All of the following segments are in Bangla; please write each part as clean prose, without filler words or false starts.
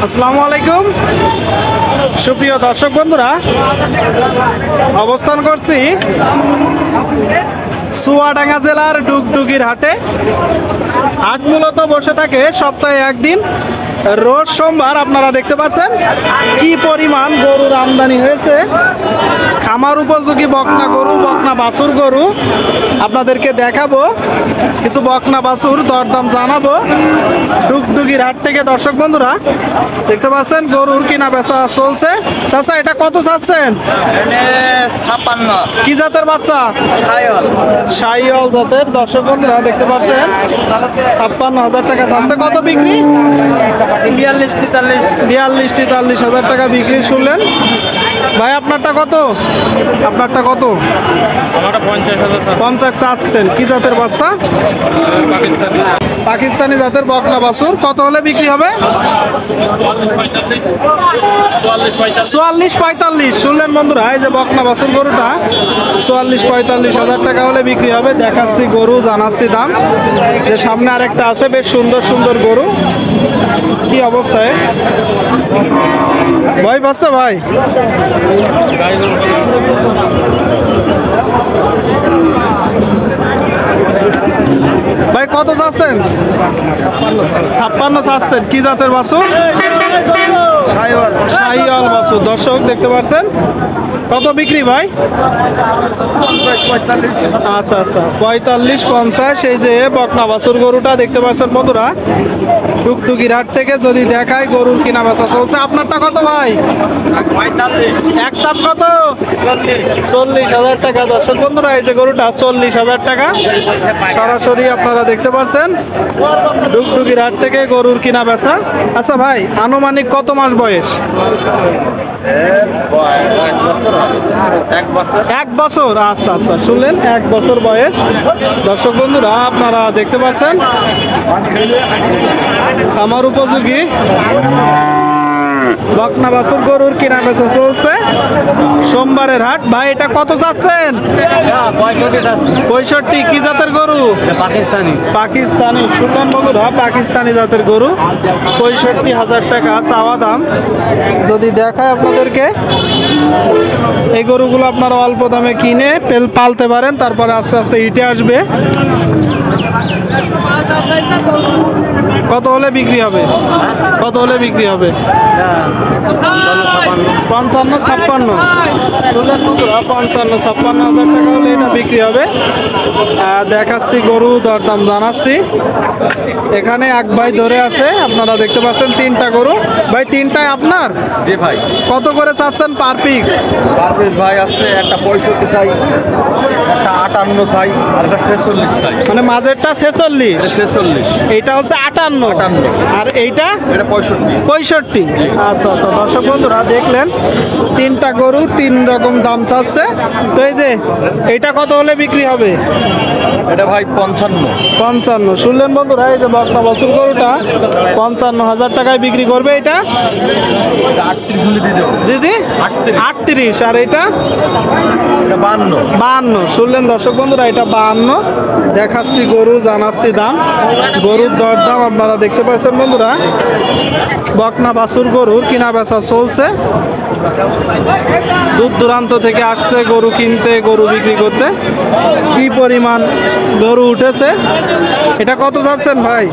আসসালামু আলাইকুম সুপ্রিয় দর্শক বন্ধুরা, অবস্থান করছি চুয়াডাঙ্গা জেলার ডুগডুগির হাটে। হাট মূলত বসে থাকে সপ্তাহে একদিন, রোজ সোমবার। আপনারা দেখতে পাচ্ছেন কি পরিমাণ গরুর আমদানি হয়েছে। খামার উপযোগী বকনা গরু, বকনা বাছুর গরু আপনাদেরকে দেখাবো। কিছু বকনা বাছুর দরদাম জানাবো ডুগডুগির হাট থেকে। দর্শক বন্ধুরা দেখতে পাচ্ছেন গরুর কিনা বেচা চলছে। চাচা, এটা কত চাচ্ছেন? 56। কি জাতের বাচ্চা? শাইওয়াল। শাইওয়াল জাতের। দর্শক বন্ধুরা দেখতে পাচ্ছেন 56,000 টাকা চাচ্ছে। কত বিক্রি? 42-43 হাজার টাকা বিক্রি। শুনলেন ভাই, আপনারটা কত? আপনারটা কত? আমারটা 50,000 টাকা। 50 চাচ্ছেন। কি জাতের বাচ্চা? পাকিস্তানি। পাকিস্তানি জাতের বকনা বাছুর। কত হলে বিক্রি হবে? 44-45। শুনলেন বন্ধুরা, এই যে বকনা বাছুর গরুটা 44-45 হাজার টাকা হলে বিক্রি হবে। দেখাচ্ছি গরু, জানাচ্ছি দাম। যে সামনে আরেকটা আছে, বেশ সুন্দর সুন্দর গরু। কি অবস্থায় ভয় পাচ্ছে ভাই? ভাই কত চাচ্ছেন? 56 চাচ্ছেন। কি জাতের বাছুর? শাহিওয়াল বাছুর। দর্শক দেখতে পাচ্ছেন কত বিক্রি ভাই? 45। আচ্ছা আচ্ছা, 45-50। এই যে বকনা বাছুর গরুটা দেখতে পাচ্ছেন বন্ধুরা ডুগডুগির হাট থেকে। যদি দেখায় গরুর কিনা বেচা চলছে। আপনারটা কত ভাই? 45। এক দাম কত? 40। 40,000 টাকা। দর্শক বন্ধুরা এই যে গরুটা 40,000 টাকা সরাসরি আপনারা দেখতে পাচ্ছেন ডুগডুগির হাট থেকে গরুর কিনা বেচা। আচ্ছা ভাই, আনুমানিক কত মাস বয়স? 1 বছর। 1 বছর। আচ্ছা আচ্ছা, শুনলেন 1 বছর বয়স। দর্শক বন্ধুরা আপনারা দেখতে পাচ্ছেন খামার উপযোগী বকনা বাছুর গরুর কিনা বেচা চলছে সোমবারের হাট। ভাই এটা কত চাচ্ছেন? 65। কি জাতের গরু? পাকিস্তানি। পাকিস্তানি। শুনলেন বন্ধুরা, পাকিস্তানি জাতের গরু 65,000 টাকা চাওয়া দাম। যদি দেখায় আপনাদেরকে, এই গরুগুলো আপনারা অল্প দামে কিনে পালতে পারেন, তারপরে আস্তে আস্তে হিটে আসবে। কত হলে বিক্রি হবে? কত হলে বিক্রি হবে? 55-56। শুনলেন বন্ধুরা, 55-56 হাজার টাকা হলে এটা বিক্রি হবে। দেখাচ্ছি গরু, দরদাম জানাচ্ছি। এখানে এক ভাই ধরে আছে, আপনারা দেখতে পাচ্ছেন 3টা গরু। ভাই 3টাই আপনার? জি ভাই। কত করে চাচ্ছেন পার পিস? পারভেজ ভাই আছে, একটা 65 চাই, একটা 58 চাই, আর একটা 46 চাই। মানে মাঝেরটা 46, 46। এইটা হচ্ছে 58, 58 আর এইটা এটা 65। 65। আচ্ছা আচ্ছা, দর্শক বন্ধুরা দেখলেন 3টা গরু 3 রকম দাম চাচ্ছে। তো এই যে এইটা কত হলে বিক্রি হবে? এটা ভাই 55। 55। শুনলেন বন্ধুরা, এই যে বকনা বাছুর গরুটা 55,000 টাকায় বিক্রি করবে। এটা 38 হলে দিয়ে দেবো। জি জি 38। 38। আর এটা এটা 52। 52। শুনলেন দর্শক বন্ধুরা, এটা 52। দেখাচ্ছি গরু, জানাচ্ছি দাম। গরুর দরদাম আপনারা দেখতে পাচ্ছেন বন্ধুরা। বকনা বাছুর গরুর কিনা বেচা চলছে। দূর দূরান্ত থেকে আসছে গরু কিনতে, গরু বিক্রি করতে। কি পরিমাণ গরু উঠেছে। এটা কত যাচ্ছেন ভাই?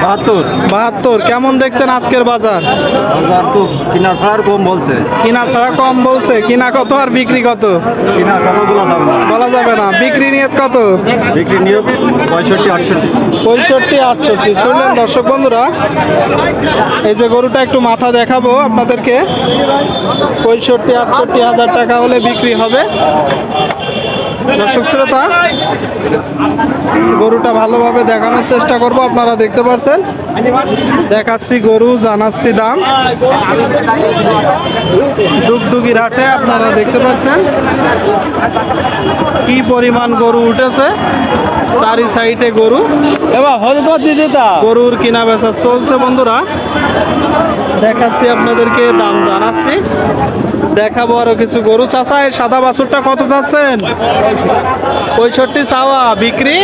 72। কেমন দেখছেন আজকের বাজার? বাজার তো কিনা ছাড়ার কম বলছে। কিনা ছাড়া কম বলছে। কিনা কত আর বিক্রি কত কিনা কতগুলো দাম না, বলা যাবে না। বিক্রি নিয়ত কত? বিক্রি নিয়োগ 65-68। 65-68। শুনলেন দর্শক বন্ধুরা, এই যে গরুটা একটু মাথা দেখাবো আপনাদেরকে। 65-68 হাজার টাকা হলে বিক্রি হবে। দর্শক শ্রোতা, গরুটা ভালোভাবে দেখানোর চেষ্টা করব। আপনারা দেখতে পাচ্ছেন, দেখাচ্ছি গরু, জানাচ্ছি দাম। ডুগডুগির হাটে আপনারা দেখতে পাচ্ছেন কি পরিমাণ গরু উঠেছে। চারি সাইডে গরু, গরুর কিনা বেচা চলছে বন্ধুরা। দেখাচ্ছি আপনাদেরকে, দাম জানাচ্ছি। দেখাবো আরো কিছু গরু। চাচা, এই সাদা বাছুরটা কত চাচ্ছেন? 65 চাওয়া, বিক্রি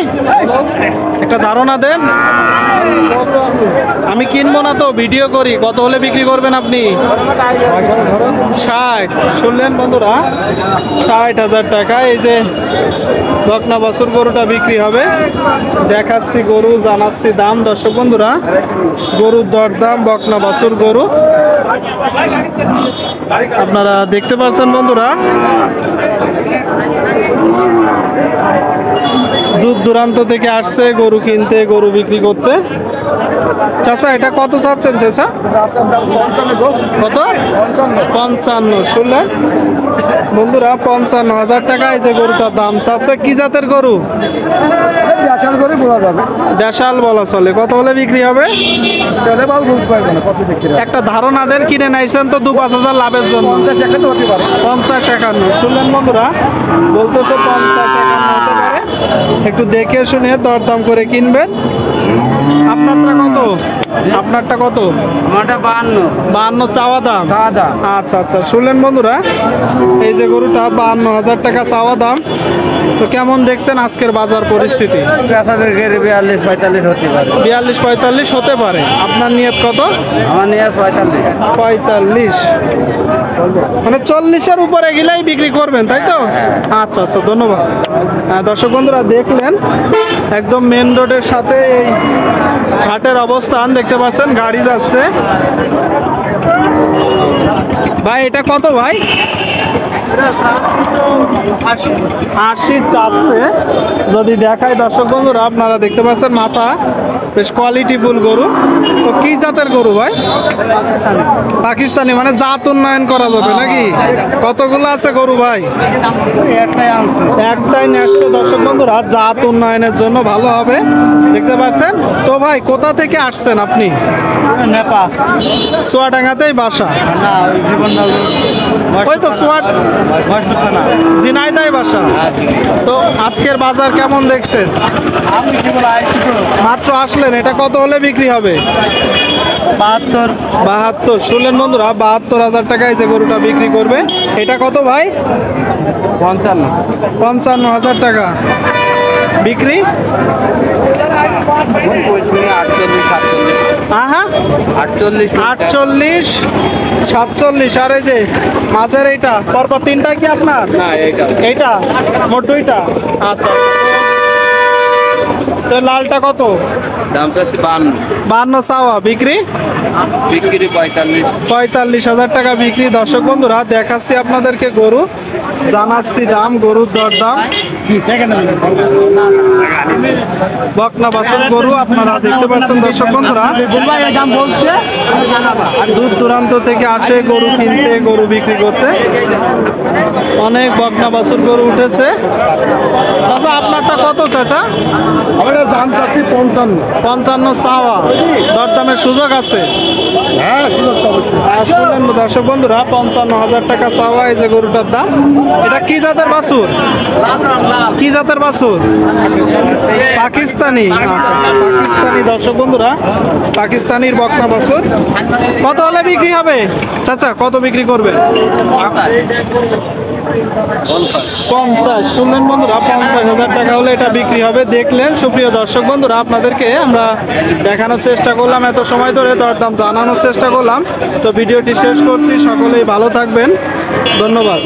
একটা ধারণা দেন। আমি কিনবো না তো, ভিডিও করি। কত হলে বিক্রি করবেন আপনি? 60। শুনলেন বন্ধুরা, 60,000 টাকা। এই যে বকনা বাছুর গরুটা বিক্রি হবে। দেখাচ্ছি গরু, জানাচ্ছি দাম। দর্শক বন্ধুরা, গরুর দরদাম, বকনা বাছুর গরু আপনারা দেখতে পাচ্ছেন বন্ধুরা। দূর দূরান্ত থেকে আসছে গরু কিনতে, গরু বিক্রি করতে। চাচা এটা কত চাচ্ছেন চাচা? কত? 55। শুনলেন বন্ধুরা, 55,000 টাকা এই যে গরুটার দাম চাচ্ছে। কি জাতের গরু? দেশাল করে বলা যাবে, দেশাল বলা চলে। কত হলে বিক্রি হবে? তাহলে বাবু বলতে পারবো না কত বিক্রি হবে। একটা ধারণা দেন, কিনে নাইছেন তো 2-5 লাভের জন্য। 50 হতে পারে। 50-51। শুনলেন বন্ধুরা, বলতেছে 50-51 হতে পারে। একটু দেখে শুনে দরদাম করে কিনবেন। আপনারটা কত? আপনারটা কত? আমারটা 52 52 চাওয়া দাম। সাদা আচ্ছা আচ্ছা, শুনলেন বন্ধুরা, এই যে গরুটা 52,000 টাকা চাওয়া দাম। তো কেমন দেখছেন আজকের বাজার পরিস্থিতি? 42-45 হতে পারে। 42-45 হতে পারে। আপনার নিয়ত কত? আমার নিয়ে 45। 45 মানে 40-এর উপরে গেলেই বিক্রি করবেন, তাই তো? আচ্ছা আচ্ছা, ধন্যবাদ। দর্শক বন্ধুরা, দেখলেন একদম মেন রোডের সাথে এই হাটের অবস্থান দেখতে পাচ্ছেন, গাড়ি যাচ্ছে। ভাই এটা কত ভাই? 80 চাচ্ছে। যদি দেখায় দর্শক বন্ধুরা, আপনারা দেখতে পাচ্ছেন মাথা বেশ কোয়ালিটিফুল গরু। তো কি জাতের গরু ভাই? পাকিস্তানি। মানে জাত উন্নয়ন করা যাবে নাকি? কতগুলো আছে গরু ভাই? একটাই নিয়ে আসছে দর্শক বন্ধুরা, জাত উন্নয়নের জন্য ভালো হবে। দেখতে পাচ্ছেন তো ভাই, কোথা থেকে আসছেন আপনি? নেপা চুয়াডাঙ্গাতেই বাসা? না, জীবননগর ওই তো ঝিনাইদহ বাসা। তো আজকের বাজার কেমন দেখছেন? আমি কি বলে আইছি তো মাত্র আসলেন, এটা কত হলে বিক্রি হবে? 72। শুনলেন বন্ধুরা, 72,000 টাকায় যে গরুটা বিক্রি করবে। এটা কত ভাই? 55,000 টাকা বিক্রি। আহা, 48-47। আর এই যে মাছের এইটা পরপর তিনটা কি আপনার? না, এইটা এইটা মোট দুইটা। আচ্ছা, তো লালটা কত? দাম চাচ্ছি 52 চাওয়া, বিক্রি বিক্রি 45,000 টাকা বিক্রি। দর্শক বন্ধুরা, দেখাচ্ছি আপনাদেরকে গরু, জানাচ্ছি দাম, গরুর দরদাম। বকনা বাছুর গরু আপনারা দেখতে পাচ্ছেন দর্শক বন্ধুরা, দূর দূরান্ত থেকে আসে গরু কিনতে, গরু বিক্রি করতে। অনেক বকনা বাছুর গরু উঠেছে। চাচা আপনারটা কত চাচা? আমার দাম চাচ্ছি 55। 55 চাওয়া, দরদামের সুযোগ আছে। হ্যাঁ, শুনলেন দর্শক বন্ধুরা, 55,000 টাকা চাওয়া এই যে গরুটার দাম। এটা কি জাতের বাছুর? কি জাতের বাছুর? পাকিস্তানি। আচ্ছা আচ্ছা, পাকিস্তানি। দর্শক বন্ধুরা, পাকিস্তানির বকনা বাছুর। কত হলে বিক্রি হবে চাচা? কত বিক্রি করবে? 50। শুনলেন বন্ধুরা, 50,000 টাকা হলে এটা বিক্রি হবে। দেখলেন সুপ্রিয় দর্শক বন্ধুরা, আপনাদেরকে আমরা দেখানোর চেষ্টা করলাম, এত সময় ধরে দরদাম জানানোর চেষ্টা করলাম। তো ভিডিওটি শেষ করছি। সকলেই ভালো থাকবেন, ধন্যবাদ।